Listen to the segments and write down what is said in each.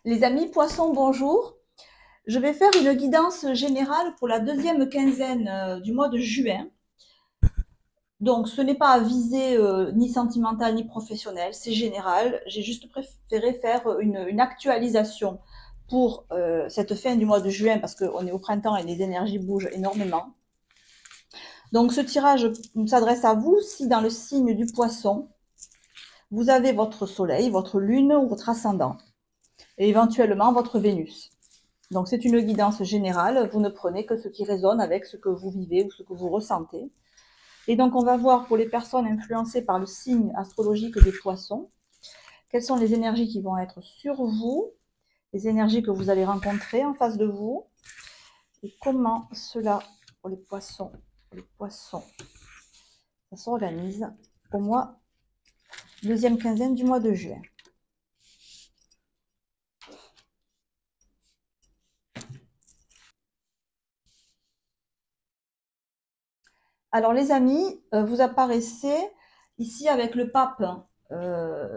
Les amis poissons, bonjour. Je vais faire une guidance générale pour la deuxième quinzaine du mois de juin. Donc, ce n'est pas à visée ni sentimentale ni professionnelle, c'est général. J'ai juste préféré faire une actualisation pour cette fin du mois de juin parce qu'on est au printemps et les énergies bougent énormément. Donc, ce tirage s'adresse à vous si dans le signe du poisson, vous avez votre soleil, votre lune ou votre ascendant et éventuellement votre Vénus. Donc c'est une guidance générale, vous ne prenez que ce qui résonne avec ce que vous vivez ou ce que vous ressentez. Et donc on va voir pour les personnes influencées par le signe astrologique des poissons, quelles sont les énergies qui vont être sur vous, les énergies que vous allez rencontrer en face de vous, et comment cela, pour les poissons, ça s'organise au mois, deuxième quinzaine du mois de juin. Alors les amis, vous apparaissez ici avec le pape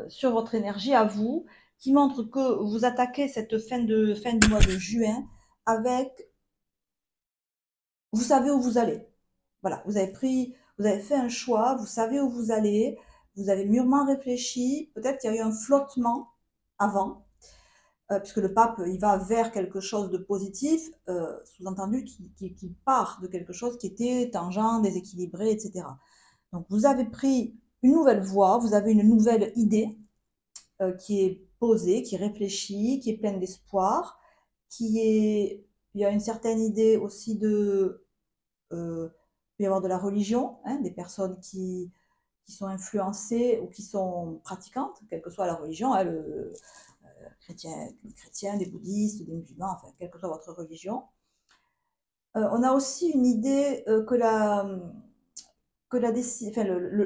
sur votre énergie à vous, qui montre que vous attaquez cette fin du mois de juin avec, vous savez où vous allez. Voilà, vous avez fait un choix, vous savez où vous allez, vous avez mûrement réfléchi, peut-être qu'il y a eu un flottement avant, puisque le pape, il va vers quelque chose de positif, sous-entendu qui part de quelque chose qui était tangent, déséquilibré, etc. Donc vous avez pris une nouvelle voie, vous avez une nouvelle idée qui est posée, qui est réfléchie, qui est pleine d'espoir, il y a une certaine idée aussi il peut y avoir de la religion, hein, des personnes qui sont influencées ou qui sont pratiquantes, quelle que soit la religion, hein, chrétien, des bouddhistes, des musulmans, enfin, quelle que soit votre religion. On a aussi une idée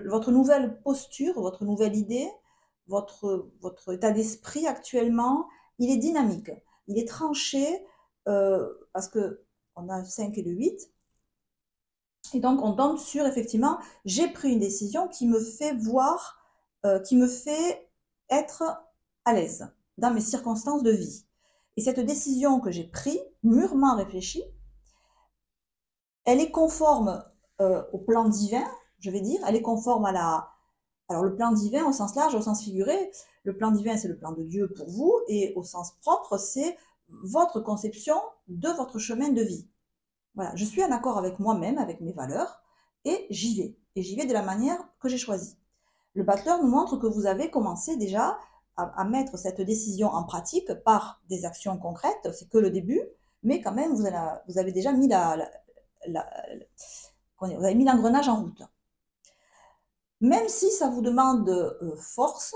votre nouvelle posture, votre nouvelle idée, votre état d'esprit actuellement, il est dynamique, il est tranché, parce que on a le 5 et le 8, et donc on tombe sur, effectivement, j'ai pris une décision qui me fait voir, qui me fait être à l'aise dans mes circonstances de vie. Et cette décision que j'ai prise, mûrement réfléchie, elle est conforme au plan divin, je vais dire, elle est conforme à Alors le plan divin au sens large, au sens figuré, le plan divin c'est le plan de Dieu pour vous, et au sens propre c'est votre conception de votre chemin de vie. Voilà, je suis en accord avec moi-même, avec mes valeurs, et j'y vais. Et j'y vais de la manière que j'ai choisie. Le battleur nous montre que vous avez commencé déjà à mettre cette décision en pratique par des actions concrètes, c'est que le début, mais quand même vous avez déjà mis vous avez mis l'engrenage en route. Même si ça vous demande force,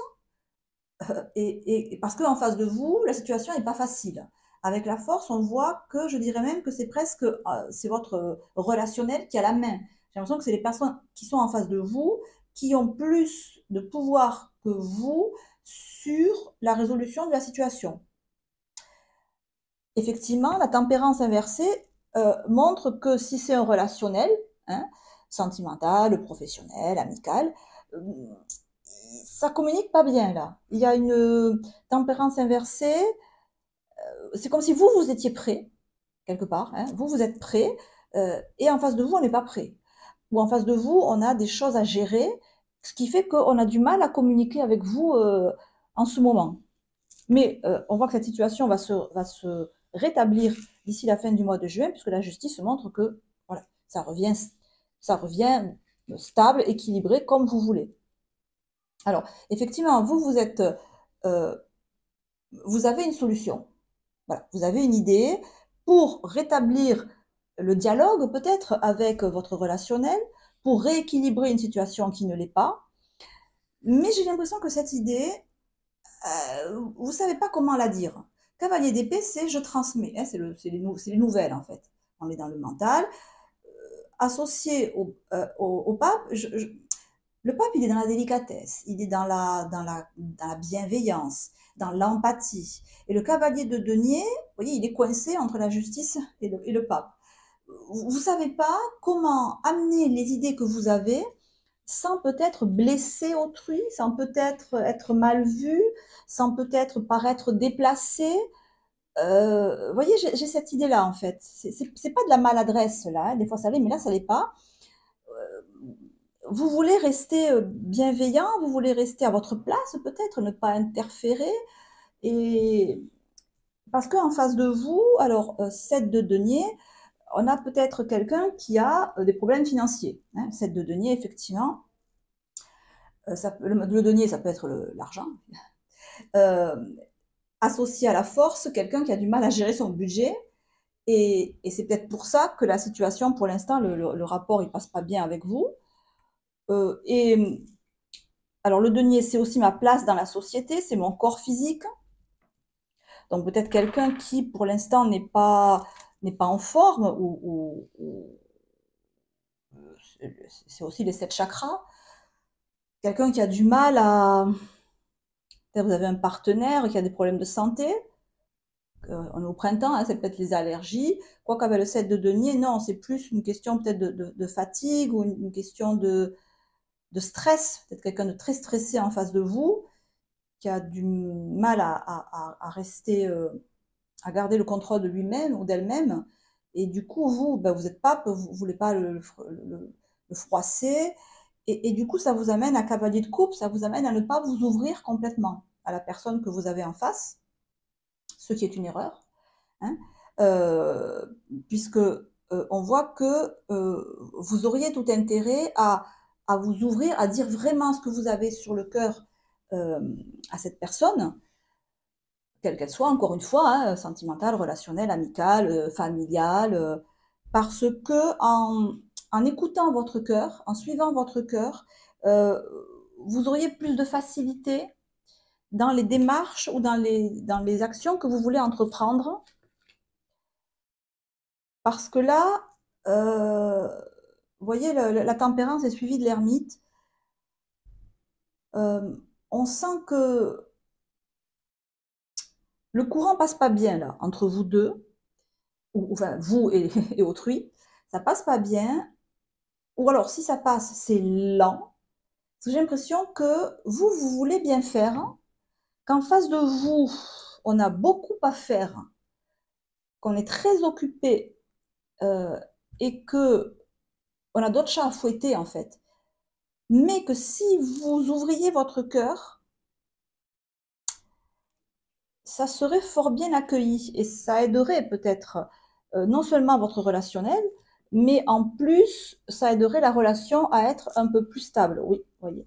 et parce qu'en face de vous, la situation n'est pas facile. Avec la force, on voit que je dirais même que c'est presque, c'est votre relationnel qui a la main. J'ai l'impression que c'est les personnes qui sont en face de vous qui ont plus de pouvoir que vous sur la résolution de la situation. Effectivement, la tempérance inversée montre que si c'est un relationnel, hein, sentimental, professionnel, amical, euh, ça communique pas bien là. Il y a une tempérance inversée. C'est comme si vous étiez prêt, quelque part. Hein, vous êtes prêt, et en face de vous, on n'est pas prêt. Ou en face de vous, on a des choses à gérer, ce qui fait qu'on a du mal à communiquer avec vous en ce moment. Mais on voit que cette situation va se rétablir d'ici la fin du mois de juin, puisque la justice montre que voilà, ça revient stable, équilibré, comme vous voulez. Alors, effectivement, euh, vous avez une solution. Voilà, vous avez une idée pour rétablir le dialogue peut-être avec votre relationnel, pour rééquilibrer une situation qui ne l'est pas. Mais j'ai l'impression que cette idée, vous ne savez pas comment la dire. Cavalier d'épée, c'est je transmets. Hein, c'est les nouvelles en fait. On est dans le mental. Associé au pape, le pape, il est dans la délicatesse, il est dans la bienveillance, dans l'empathie. Et le cavalier de denier, vous voyez, il est coincé entre la justice et le pape. Vous ne savez pas comment amener les idées que vous avez sans peut-être blesser autrui, sans peut-être être mal vu, sans peut-être paraître déplacé. Vous voyez, j'ai cette idée-là en fait. C'est pas de la maladresse là, hein. Des fois ça l'est, mais là ça l'est pas. Vous voulez rester bienveillant, vous voulez rester à votre place peut-être, ne pas interférer. Et parce qu'en face de vous, alors 7 de denier, on a peut-être quelqu'un qui a des problèmes financiers. Hein. 7 de denier, effectivement, le denier, ça peut être l'argent. Euh, Associé à la force, quelqu'un qui a du mal à gérer son budget. Et c'est peut-être pour ça que la situation, pour l'instant, le rapport, il passe pas bien avec vous. Et alors, le denier, c'est aussi ma place dans la société, c'est mon corps physique. Donc, peut-être quelqu'un qui, pour l'instant, n'est pas en forme, ou c'est aussi les 7 chakras. Quelqu'un qui a du mal à... Peut-être vous avez un partenaire qui a des problèmes de santé. On est au printemps, hein, c'est peut-être les allergies. Quoi qu'avec le 7 de denier, non, c'est plus une question peut-être de fatigue ou une question de stress. Peut-être quelqu'un de très stressé en face de vous, qui a du mal à rester, à garder le contrôle de lui-même ou d'elle-même. Et du coup, vous, ben, vous êtes pape, vous ne voulez pas le froisser. Et du coup, ça vous amène à cavalier de coupe, ça vous amène à ne pas vous ouvrir complètement à la personne que vous avez en face, ce qui est une erreur. Hein, euh, puisque on voit que vous auriez tout intérêt à vous ouvrir, à dire vraiment ce que vous avez sur le cœur euh, à cette personne, quelle qu'elle soit, encore une fois, hein, sentimentale, relationnelle, amicale, familiale, parce que en écoutant votre cœur, en suivant votre cœur, euh, vous auriez plus de facilité dans les démarches ou dans les actions que vous voulez entreprendre. Parce que là, vous voyez, la tempérance est suivie de l'ermite. On sent que le courant passe pas bien là, entre vous deux, ou enfin vous et autrui. Ça passe pas bien. Ou alors, si ça passe, c'est lent. Parce que j'ai l'impression que vous voulez bien faire, hein, qu'en face de vous, on a beaucoup à faire, qu'on est très occupé euh, et que on a d'autres chats à fouetter en fait. Mais que si vous ouvriez votre cœur, ça serait fort bien accueilli et ça aiderait peut-être non seulement votre relationnel, mais en plus, ça aiderait la relation à être un peu plus stable. Oui, voyez.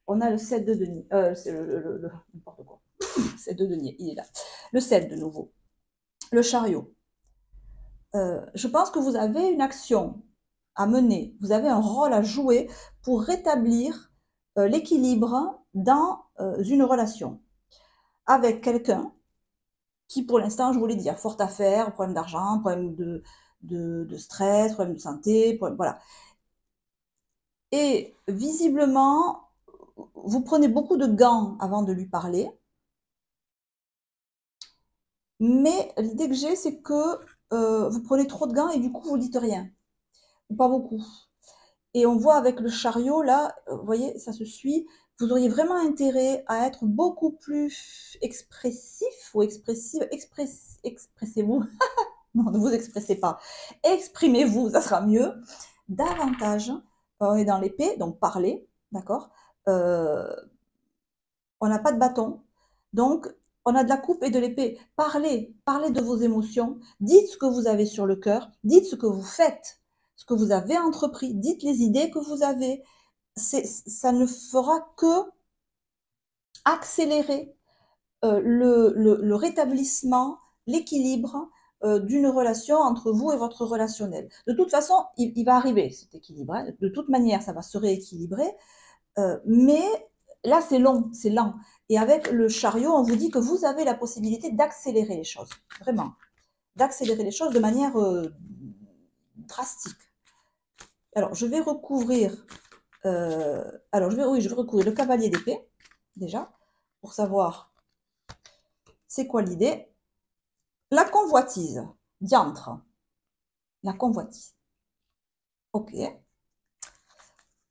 On a le 7 de denier. C'est n'importe quoi. 7 de denier, il est là. Le 7 de nouveau. Le chariot. Je pense que vous avez une action à mener, vous avez un rôle à jouer pour rétablir l'équilibre dans une relation avec quelqu'un qui, pour l'instant, je vous l'ai dit, a fort à faire, problème d'argent, problème de stress, problème de santé, problème, voilà. Et visiblement, vous prenez beaucoup de gants avant de lui parler, mais l'idée que j'ai, c'est que vous prenez trop de gants et du coup, vous dites rien, ou pas beaucoup. Et on voit avec le chariot, là, vous voyez, ça se suit. Vous auriez vraiment intérêt à être beaucoup plus expressif ou expressive. Expressez-vous. Non, ne vous expressez pas. Exprimez-vous, ça sera mieux. Davantage. On est dans l'épée, donc parler, d'accord. On n'a pas de bâton. Donc, on a de la coupe et de l'épée. Parlez, parlez de vos émotions. Dites ce que vous avez sur le cœur. Dites ce que vous faites, ce que vous avez entrepris. Dites les idées que vous avez. Ça ne fera que accélérer le rétablissement, l'équilibre d'une relation entre vous et votre relationnel. De toute façon, il va arriver cet équilibre. Hein. De toute manière, ça va se rééquilibrer. Mais là, c'est long, c'est lent. Et avec le chariot, on vous dit que vous avez la possibilité d'accélérer les choses. Vraiment. D'accélérer les choses de manière drastique. Alors, je vais recouvrir oui, je vais recouvrir le cavalier d'épée, déjà, pour savoir c'est quoi l'idée. La convoitise, diantre, la convoitise. Ok.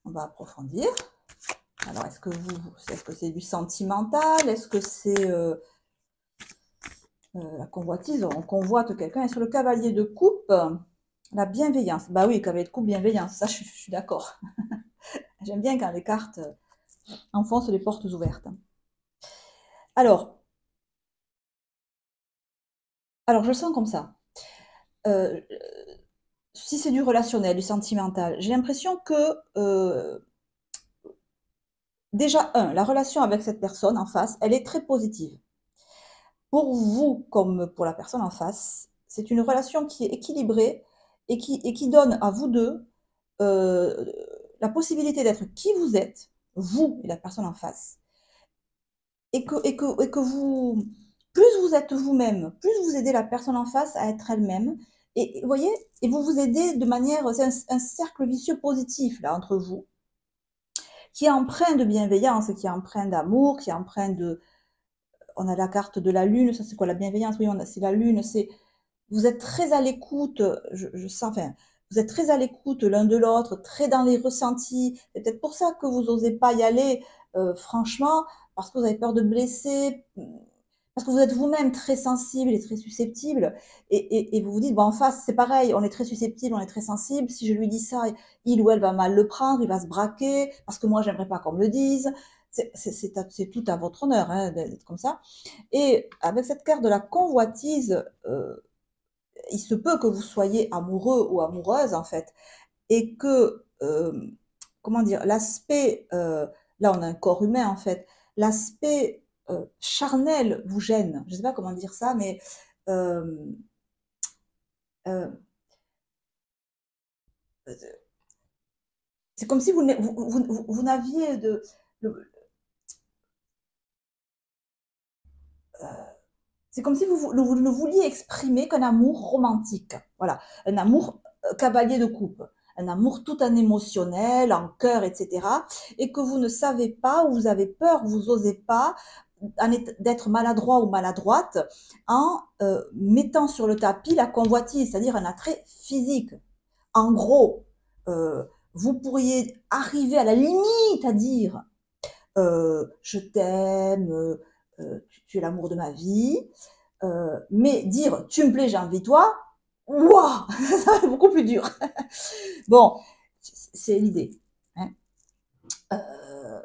On va approfondir. Alors, est-ce que c'est du sentimental? Est-ce que c'est la convoitise? On convoite quelqu'un. Et sur le cavalier de coupe, la bienveillance. Bah oui, cavalier de coupe, bienveillance. Ça, je suis d'accord. J'aime bien quand les cartes enfoncent les portes ouvertes. Alors, je le sens comme ça. Si c'est du relationnel, du sentimental, j'ai l'impression que déjà, la relation avec cette personne en face, elle est très positive. Pour vous comme pour la personne en face, c'est une relation qui est équilibrée et qui donne à vous deux euh, la possibilité d'être qui vous êtes, vous et la personne en face, et que vous, plus vous êtes vous-même, plus vous aidez la personne en face à être elle-même, et vous voyez, et vous vous aidez de manière, c'est un cercle vicieux positif là entre vous, qui est empreint de bienveillance, qui est empreint d'amour, qui est empreint de, on a la carte de la lune, ça c'est quoi la bienveillance? Oui, c'est la lune, c'est, vous êtes très à l'écoute, je sens, enfin, vous êtes très à l'écoute l'un de l'autre, très dans les ressentis. C'est peut-être pour ça que vous n'osez pas y aller, franchement, parce que vous avez peur de blesser, parce que vous êtes vous-même très sensible et très susceptible, et vous vous dites, bon, en face, c'est pareil, on est très susceptible, on est très sensible, si je lui dis ça, il ou elle va mal le prendre, il va se braquer, parce que moi, j'aimerais pas qu'on me le dise. C'est tout à votre honneur hein, d'être comme ça. Et avec cette carte de la convoitise, il se peut que vous soyez amoureux ou amoureuse en fait, et que, comment dire, l'aspect, là on a un corps humain en fait, l'aspect charnel vous gêne. Je ne sais pas comment dire ça, mais euh, euh, c'est comme si vous n'aviez de... le- c'est comme si vous ne vouliez exprimer qu'un amour romantique. Voilà, un amour cavalier de coupe, un amour tout en émotionnel, en cœur, etc. Et que vous ne savez pas, ou vous avez peur, vous n'osez pas d'être maladroit ou maladroite en mettant sur le tapis la convoitise, c'est-à-dire un attrait physique. En gros, vous pourriez arriver à la limite à dire je t'aime, tu es l'amour de ma vie, mais dire tu me plais, j'ai envie de toi, waouh, ça va être beaucoup plus dur. Bon, c'est l'idée. Hein. Euh,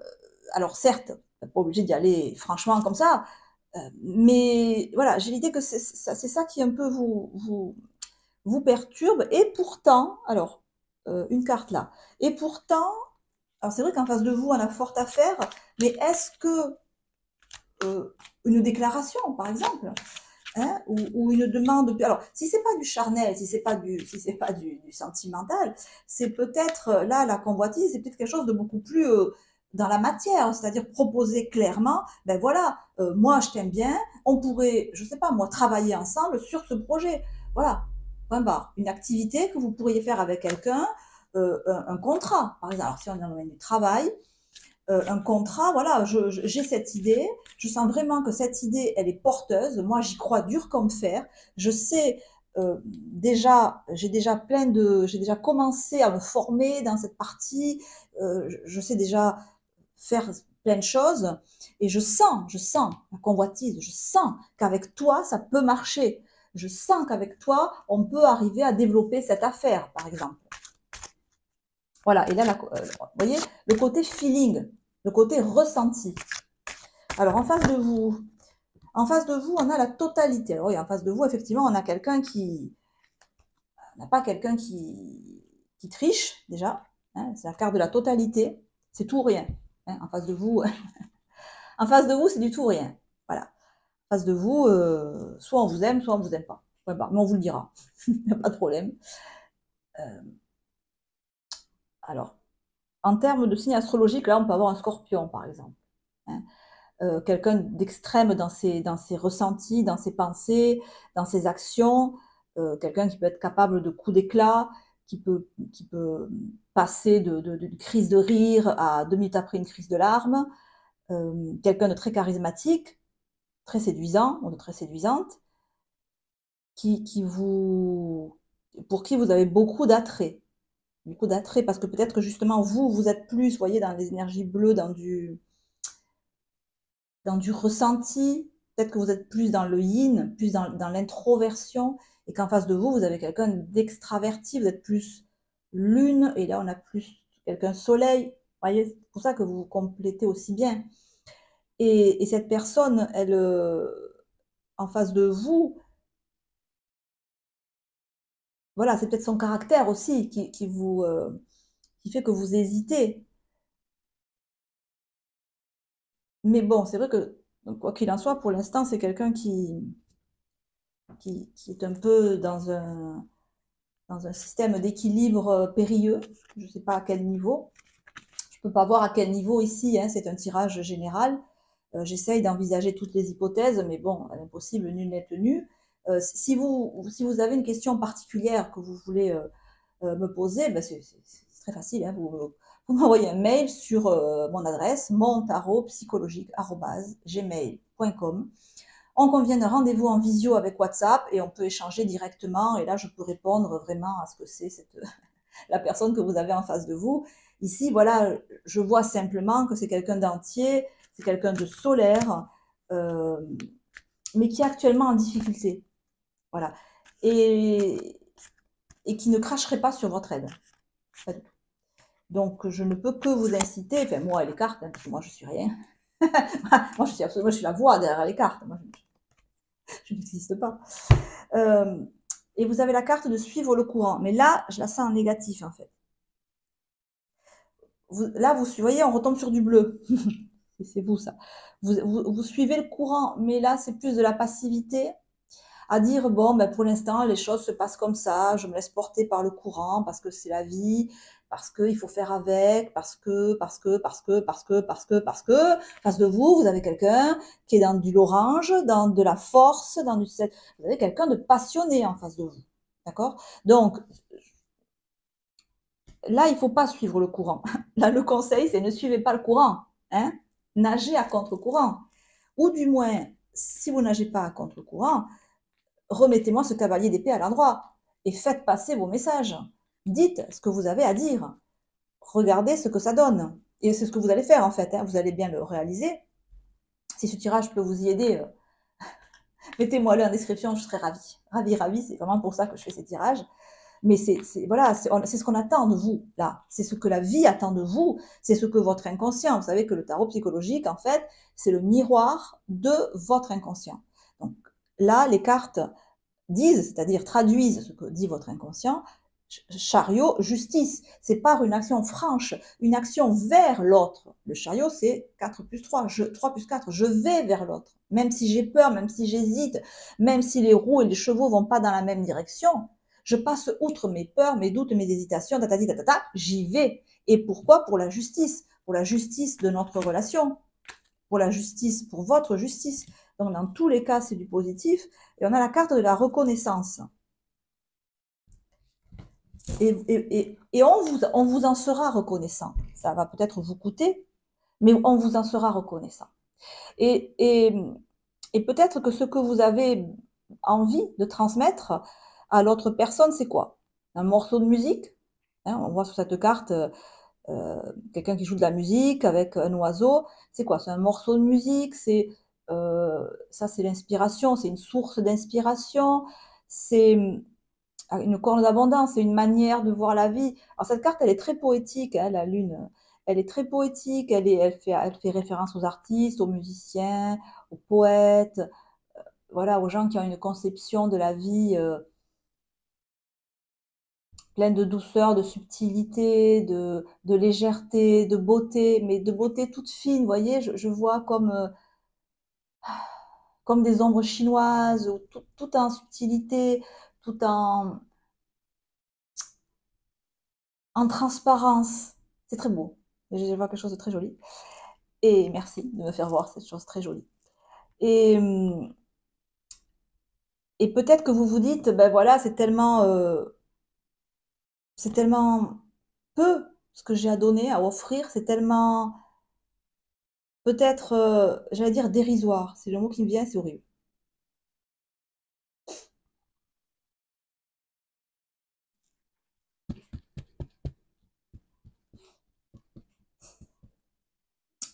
alors certes, t'es pas obligé d'y aller franchement comme ça, mais voilà, j'ai l'idée que c'est ça qui un peu vous perturbe. Et pourtant, alors, une carte là, et pourtant, alors c'est vrai qu'en face de vous, on a fort à faire, mais est-ce que une déclaration, par exemple, hein, ou une demande. Alors, si c'est pas du charnel, si c'est pas du sentimental, c'est peut-être là la convoitise, c'est peut-être quelque chose de beaucoup plus dans la matière, c'est-à-dire proposer clairement, ben voilà, moi je t'aime bien, on pourrait, je sais pas moi, travailler ensemble sur ce projet. Voilà, point barre. Une activité que vous pourriez faire avec quelqu'un, un contrat, par exemple. Alors, si on est dans le domaine du travail, un contrat, voilà, j'ai cette idée, je sens vraiment que cette idée, elle est porteuse, moi j'y crois dur comme fer, je sais déjà, j'ai déjà commencé à me former dans cette partie, je sais déjà faire plein de choses, et je sens la convoitise, je sens qu'avec toi, ça peut marcher, je sens qu'avec toi, on peut arriver à développer cette affaire, par exemple. Voilà, et là, vous voyez, le côté feeling, le côté ressenti. Alors, en face de vous, on a la totalité. Alors, oui, en face de vous, effectivement, on a quelqu'un qui, on n'a pas quelqu'un qui triche, déjà. Hein, c'est la carte de la totalité. C'est tout ou rien. Hein, en face de vous, en face de vous, c'est du tout ou rien. Voilà. En face de vous, soit on vous aime, soit on vous aime pas. Ouais, bah, mais on vous le dira. Il n'y a pas de problème. Euh, alors, en termes de signes astrologiques, là, on peut avoir un scorpion, par exemple. Hein. Quelqu'un d'extrême dans ses ressentis, dans ses pensées, dans ses actions, quelqu'un qui peut être capable de coups d'éclat, qui peut passer d'une crise de rire à 2 minutes après une crise de larmes, quelqu'un de très charismatique, très séduisant ou de très séduisante, qui vous, pour qui vous avez beaucoup d'attrait. beaucoup d'attrait, parce que peut-être que justement, vous êtes plus, vous voyez, dans les énergies bleues, dans du ressenti. Peut-être que vous êtes plus dans le yin, plus dans l'introversion, et qu'en face de vous, vous avez quelqu'un d'extraverti, vous êtes plus lune, et là, on a plus quelqu'un soleil. Vous voyez, c'est pour ça que vous vous complétez aussi bien. Et cette personne, elle, en face de vous, voilà, c'est peut-être son caractère aussi qui fait que vous hésitez. Mais bon, c'est vrai que, quoi qu'il en soit, pour l'instant, c'est quelqu'un qui est un peu dans un système d'équilibre périlleux. Je ne sais pas à quel niveau. Je ne peux pas voir à quel niveau ici, hein, c'est un tirage général. J'essaye d'envisager toutes les hypothèses, mais bon, à l'impossible, nul n'est tenu. Si vous avez une question particulière que vous voulez me poser, ben c'est très facile, hein, vous m'envoyez un mail sur mon adresse montarotpsychologique@gmail.com. On convient d'un rendez-vous en visio avec WhatsApp et on peut échanger directement. Et là, je peux répondre vraiment à ce que c'est la personne que vous avez en face de vous. Ici, voilà, je vois simplement que c'est quelqu'un d'entier, c'est quelqu'un de solaire, euh, mais qui est actuellement en difficulté. Voilà. Et, et qui ne cracherait pas sur votre aide. Pas du tout. Donc, je ne peux que vous inciter, enfin, moi et les cartes, hein, parce que moi, je suis rien. Moi, je suis la voix derrière les cartes. Moi, je n'existe pas. Euh, et vous avez la carte de suivre le courant. Mais là, je la sens en négatif, en fait. Là, vous voyez, on retombe sur du bleu. C'est vous, ça. Vous suivez le courant, mais là, c'est plus de la passivité, à dire, bon, ben, pour l'instant, les choses se passent comme ça, je me laisse porter par le courant, parce que c'est la vie, parce qu'il faut faire avec, parce que, face de vous, vous avez quelqu'un qui est dans de l'orange, dans de la force, vous avez quelqu'un de passionné en face de vous. D'accord? Donc, là, il ne faut pas suivre le courant. Là, le conseil, c'est ne suivez pas le courant. Hein? Nagez à contre-courant. Ou du moins, si vous nagez pas à contre-courant, remettez-moi ce cavalier d'épée à l'endroit et faites passer vos messages. Dites ce que vous avez à dire. Regardez ce que ça donne. Et c'est ce que vous allez faire en fait. Hein. Vous allez bien le réaliser. Si ce tirage peut vous y aider, mettez-moi le en description, je serai ravie. Ravie, ravie, c'est vraiment pour ça que je fais ces tirages. Mais voilà, c'est ce qu'on attend de vous, là. C'est ce que la vie attend de vous. C'est ce que votre inconscient. Vous savez que le tarot psychologique, en fait, c'est le miroir de votre inconscient. Donc là, les cartes disent, c'est-à-dire traduisent ce que dit votre inconscient. Chariot, justice. C'est par une action franche, une action vers l'autre. Le chariot, c'est 4 plus 3, 3 plus 4. Je vais vers l'autre. Même si j'ai peur, même si j'hésite, même si les roues et les chevaux vont pas dans la même direction, je passe outre mes peurs, mes doutes, mes hésitations, j'y vais. Et pourquoi? Pour la justice de notre relation, pour la justice, pour votre justice. Donc, dans tous les cas, c'est du positif. Et on a la carte de la reconnaissance. Et on vous en sera reconnaissant. Ça va peut-être vous coûter, mais on vous en sera reconnaissant. Et, et, et peut-être que ce que vous avez envie de transmettre à l'autre personne, c'est quoi? Un morceau de musique, hein, on voit sur cette carte quelqu'un qui joue de la musique avec un oiseau. C'est quoi? C'est un morceau de musique, ça c'est l'inspiration, c'est une source d'inspiration, c'est une corne d'abondance, c'est une manière de voir la vie. Alors cette carte, elle est très poétique, hein, la lune. Elle est très poétique, elle fait référence aux artistes, aux musiciens, aux poètes, voilà, aux gens qui ont une conception de la vie pleine de douceur, de subtilité, de légèreté, de beauté, mais de beauté toute fine, vous voyez, je vois comme des ombres chinoises, tout en subtilité, tout en transparence. C'est très beau. Je vois quelque chose de très joli. Et merci de me faire voir cette chose très jolie. Et, et peut-être que vous vous dites, ben voilà, c'est tellement peu ce que j'ai à donner, à offrir, c'est tellement peut-être, j'allais dire dérisoire. C'est le mot qui me vient, c'est horrible.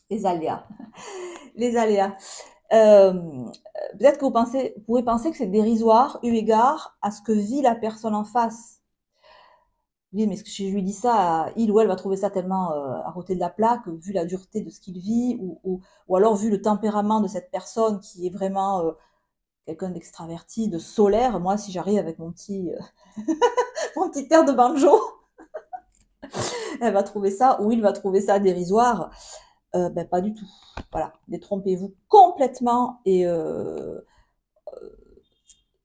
Les aléas. Les aléas. Euh, Peut-être que vous pourrez penser que c'est dérisoire eu égard à ce que vit la personne en face. Oui, mais si je lui dis ça, il ou elle va trouver ça tellement à côté de la plaque, vu la dureté de ce qu'il vit, ou alors vu le tempérament de cette personne qui est vraiment quelqu'un d'extraverti, de solaire. Moi, si j'arrive avec mon petit air de banjo, elle va trouver ça, ou il va trouver ça dérisoire. Ben, pas du tout. Voilà, détrompez-vous complètement et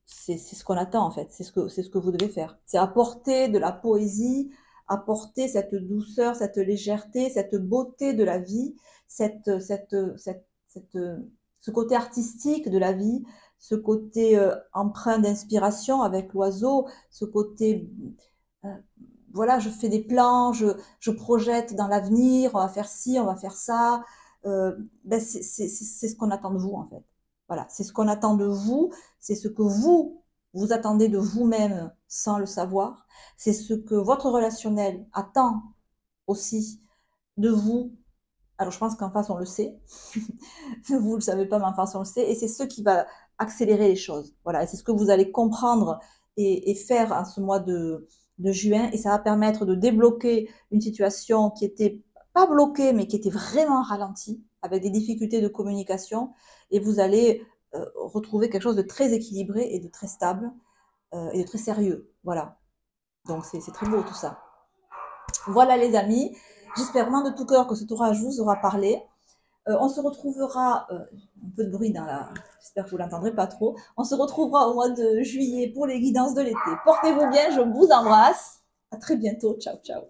c'est ce qu'on attend en fait, c'est ce que vous devez faire. C'est apporter de la poésie, apporter cette douceur, cette légèreté, cette beauté de la vie, cette, ce côté artistique de la vie, ce côté empreint d'inspiration avec l'oiseau, ce côté, euh, voilà, je fais des plans, je projette dans l'avenir, on va faire ci, on va faire ça. Ben c'est ce qu'on attend de vous en fait. Voilà, c'est ce qu'on attend de vous, c'est ce que vous attendez de vous-même sans le savoir, c'est ce que votre relationnel attend aussi de vous. Alors je pense qu'en face on le sait, vous ne le savez pas mais en face on le sait, et c'est ce qui va accélérer les choses. Voilà, et c'est ce que vous allez comprendre et faire en ce mois de juin, et ça va permettre de débloquer une situation qui était pas bloquée mais qui était vraiment ralentie, avec des difficultés de communication, et vous allez retrouver quelque chose de très équilibré et de très stable et de très sérieux. Voilà. Donc c'est très beau tout ça. Voilà les amis. J'espère vraiment de tout cœur que cet orage vous aura parlé. On se retrouvera, un peu de bruit dans la... J'espère que vous l'entendrez pas trop. On se retrouvera au mois de juillet pour les guidances de l'été. Portez-vous bien, je vous embrasse. À très bientôt. Ciao, ciao.